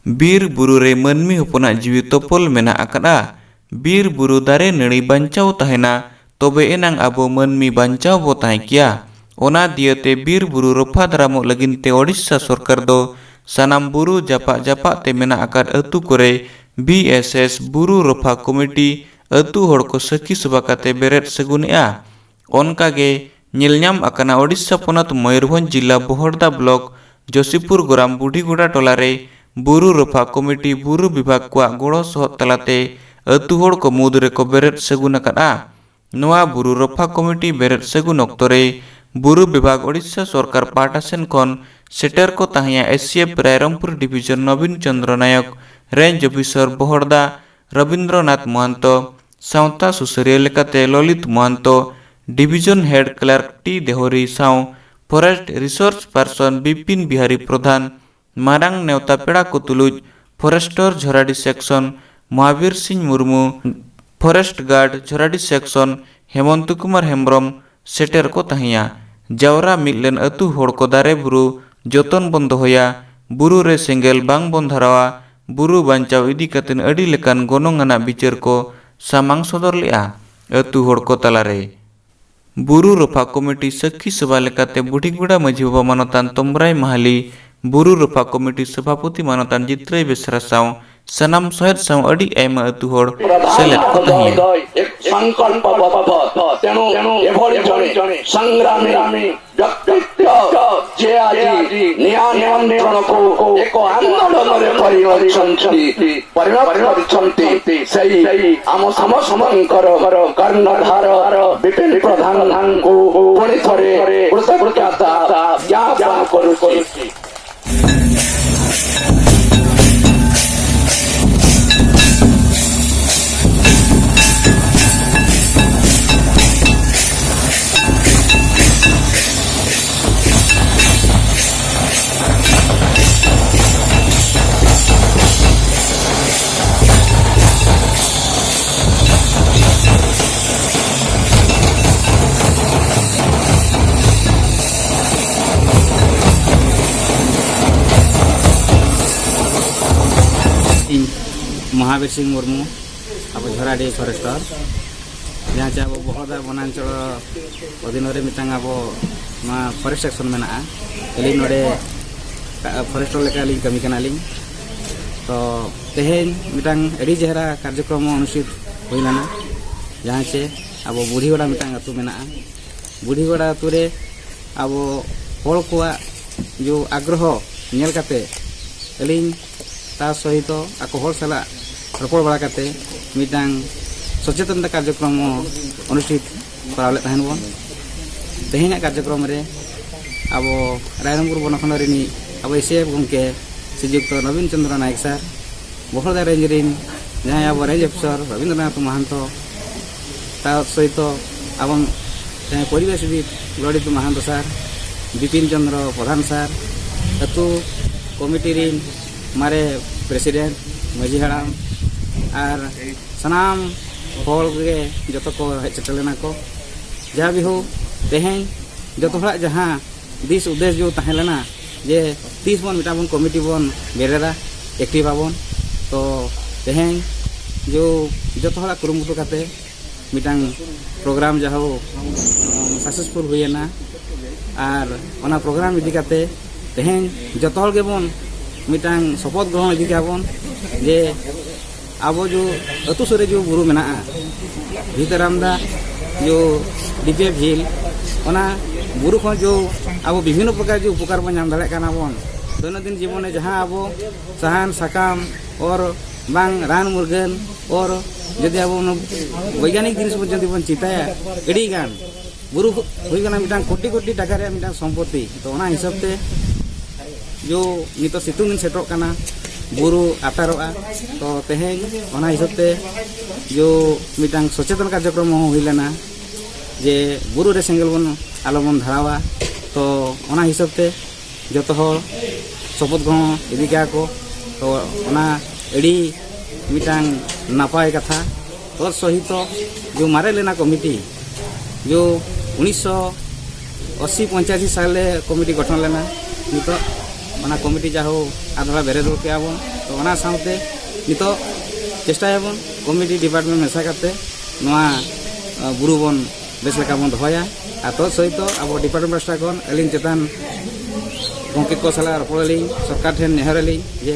बीर बुरु रे मनमी हपना जीवी तोपल मेना आकड़ा बीर बुरु दारे नड़ी बांचाव तहना तबे एनांग आबो मनमी बांचाव बो ताहें किया ओना दियते बीर बुरु रफा दारामो लगिनते ओडिशा सरकार दो सानाम बुरु जापा जापा ते मेना आकार अतु करे BSS बुरु रफा कमिटी अतु हड़ को सखी सभा काते बेरेट सगुनेआ ओनकागे ᱧᱮᱞᱧᱟᱢ ᱟᱠᱟᱱᱟ ओडिशा पोनत मयूरभंज जिला बोहरदा ब्लॉक जोशीपुर गोराम बुढ़ीगुड़ा टोलारे बुरु रफा कमिटी बुरु विभाग को गोड़ो सहद तलाते अतु हड़ को मुदरे को बेरेट सगुन अकादा नोआ बुरु रफा कमिटी बेरेट सगुन अक्तरे बुरु विभाग ओडिशा सरकार पाहटा सेन खन सेटर को ताहिया SCF Rairangpur division Naveen Chandra Nayak range officer बोहरदा रविंद्रनाथ महंतो सावता सुसरिया लेकाते Lalit Mahanto division head clerk T Dehury साव forest resource person Bipin Bihari Pradhan मारांग नेवता पेड़ा को तुलुज forester Jharadi section Mahavir Singh Murmu forest guard Jharadi section Hemant Kumar Hembram सेटर को तहिया जावरा मिलन अतु होड़ को दारे बुरु जतन बन दोहया बुरु रे सेंगेल बांग बन धरावा बुरु बांचाव इदी कतेन अडी लेकान गोनंगाना बिचार को सामांग सदर लेआ अतु होड़ को तलारे बुरु रफा कमिटी सखी सभा लेकाते बुढ़ीगुड़ा माझी बाबा मानतान तोमराय माहाली बुरु रफा कमिटी सभापति मानतान जित्रय बेसरा साव सनाम सहेद साव अडी आयमा अतु होड़ सेलेट को तहिया संकल्प तेणु एभली जणे संग्रामी व्यक्तित्व जे आजि नियंत्रण को एक आंदोलन रे परिणत करछंती सेही आम समंकर कर्णधार विपिन प्रधान को पुणी थरे कृतज्ञता ज्ञापन करूछि। महावीर सिंह मुर्मू अब झराडी फॉरेस्टर जहाँ से अब बहदा वनांचल अधीन मितांग अब फॉरेस्ट सेक्शन में अली नोड़े फॉरेस्टर लेका लिंग कमी कनालिंग तो तेहेन मितांग एडी जहरा कार्यक्रम अनुष्ठित होइलाना जहाँ से अब बुढ़ीगुड़ा मितांग अतु में बुढ़ीगुड़ा अतु रे अब हड़ को जो आग्रह नेल काते अलिंग ता सहित आको हड़ साला रपड़ बड़ा करते मिटांग सचेतनता कार्यक्रम अनुष्ठित करावले तहन बन तेहेना कार्यक्रम रे अब रायरंगपुर बनखंड रिनी अब SCF गंके श्रीयुक्त नवीन चंद्र नायक सर बोहरदा रेंज रिन जहाँ अब रेंज अफिसर रविंद्रनाथ महंतो ता सहित अब परिवेशविद ललित महंतो सर बिपिन चंद्र प्रधान सर अतु कमिटी रिन मारे प्रेसिडेंट माझी हड़ाम और सनाम हड़ गे जो को हेज सेटलना को जहाँ भी हो तेहें जो जहाँ दिस उद्देश्य जो तहलना जे 30 बन मिटा बन कमिटी बन बेरेदा एक्टिव आबन तो तेहें जो हड़ा कुरुमुटु काते मिटांग प्रोग्राम जहाँ सक्सेसफुल हुईना और ओना प्रोग्राम इदी काते तेहें जो हड़ गेबन मिटांग शपथ ग्रहण इदी काबन जे अब जो अतु सुरे जो बुरु मेना भीतरामदा जो DPF हिल ओना बुरु खन जो अब विभिन्न प्रकार जो उपकार बन नाम दाड़े काना बन दैनंदिन जीवन में जहाँ अब साहान साकाम और बांग रान मुर्गन और यदि अब वैज्ञानिक जिनिस जदि बन चिताया एडी गान बुरु हुई गना मिटांग कोटी कोटी टाका रे मिटांग संपत्ति तो ओना हिसाब ते जो नित सितुंग सेटो काना बुरु आतारोआ तो तेहें ओना हिसाब ते जो मिटांग सचेतन कार्यक्रम हुईलेना जे बुरु रे सेंगल बन आलो बन धरावा तो ओना हिसाब ते जतो हड़ शपथ ग्रहण इदी क्या को तो ओना एडी मिटांग नापाय कथा तो सहित जो मारे लेना कमिटी जो 1980-85 साल कमिटी गठन लेना नित ओना कमिटी जाहो आधरा बेरे दो के आबो तो ओना साउते नितो चेष्टायाबन कमिटी डिपार्टमेंट मेसा करते नोआ बुरु बन बेस लेका बन दोहया आ तो सहित अब डिपार्टमेंट पास्टा खन अलिंग चेतान गंके को सला रपड़ली सरकार ठेन नेहरली जे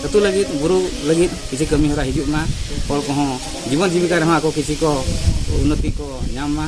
अतु लगी बुरु लगी किसी कमी हरा हिजुमा और को जीवन जीविका रे को किसी को उन्नति को नाम मा।